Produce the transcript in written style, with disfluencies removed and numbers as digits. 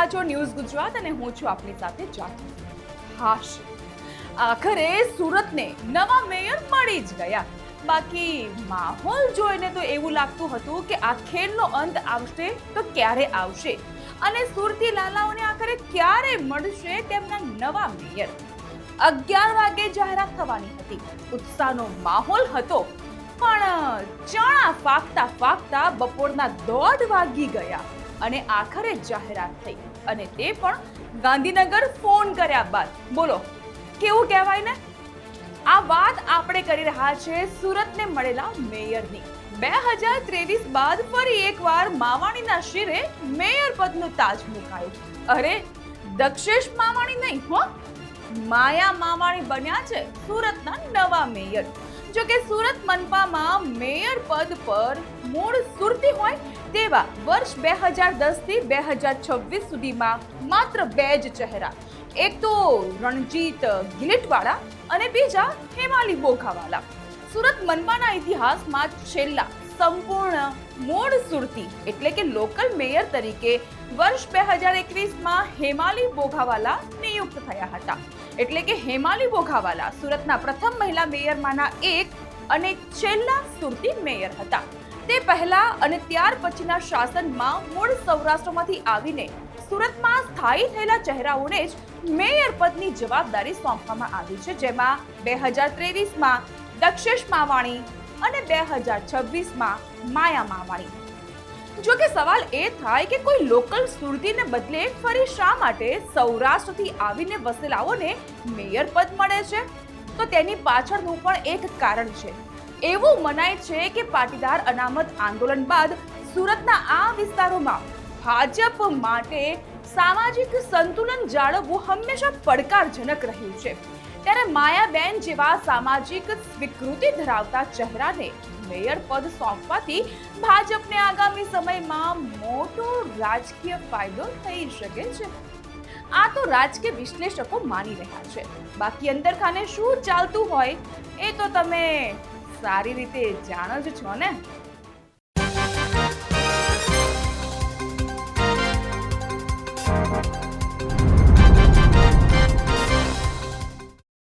રહ્યા છો ન્યૂઝ ગુજરાત અને હું છું આપની સાથે જાનકી. હાશ, આખરે સુરતને નવા મેયર મળી જ ગયા. બાકી માહોલ જોઈને તો એવું લાગતું હતું કે આ ખેલનો અંત આવશે તો ક્યારે આવશે અને સુરતી લાલાઓને આખરે ક્યારે મળશે તેમના નવા મેયર. 11 વાગે જાહેરાત થવાની હતી. ઉત્સાહનો માહોલ હતો, પણ ચણા ફાકતા ફાકતા બપોરના 1:30 વાગી ગયા અને આખરે જાહેરાત થઈ, અને તે પણ ગાંધીનગર ફોન કર્યા બાદ. બોલો કેવું કહેવાય ને. આ વાત આપણે કરી રહ્યા છે સુરતને મળેલા મેયરની. 2023 બાદ ફરી એકવાર માવાણીના શિરે મેયર પદનો તાજ મુકાયો. અરે દક્ષેશ માવાણી નહીં હો, માયા માવાણી બન્યા છે સુરતના નવા મેયર. જો કે સુરત મનપામાં મેયર પદ પર મૂળ સુરતી હોય તેવા વર્ષ 2010 થી 2026 સુધીમાં માત્ર 2 જ ચહેરા, એક તો રણજીત ગિલેટવાળા અને બીજા હેમાલી બોઘાવાલા. સુરત મનપાના ઇતિહાસમાં છેલ્લા સંપૂર્ણ મૂળ સુરતી એટલે કે લોકલ મેયર તરીકે વર્ષ 2021માં હેમાલી બોઘાવાલા નિયુક્ત થયા હતા. એટલે કે હેમાલી બોઘાવાલા સુરતના પ્રથમ મહિલા મેયરમાંના એક અને છેલ્લા સુરતી મેયર હતા. તે પહેલા અને ત્યાર પછીના શાસનમાં મૂળ સૌરાષ્ટ્રમાંથી આવીને સુરતમાં સ્થાયી થયેલા ચહેરાઓને જ મેયર પદની જવાબદારી સોંપવામાં આવી છે, જેમાં 2023માં દક્ષેશ માવાણી અને 2026માં માયા માવાણી. જો કે સવાલ એ થાય કે કોઈ લોકલ સુરતીને બદલે ફરી શા માટે સૌરાષ્ટ્રથી આવીને વસેલાઓને મેયર પદ મળે છે, તો તેની પાછળનું પણ એક કારણ છે. એવું મનાય છે કે પાટીદાર અનામત આંદોલન બાદ સુરતના આ વિસ્તારોમાં ભાજપ માટે સામાજિક સંતુલન જાળવવું હંમેશા પડકારજનક રહ્યું છે. ત્યારે માયાબેન જેવા સામાજિક સ્વીકૃતિ ધરાવતા ચહેરાને મેયર પદ સોંપવાથી ભાજપને આગામી સમયમાં મોટો રાજકીય ફાયદો થઈ શકે છે. આ તો રાજકીય વિશ્લેષકો માની રહ્યા છે. બાકી અંદરખાને શું ચાલતું હોય એ તો તમે સારી રીતે જાણો જ છો ને.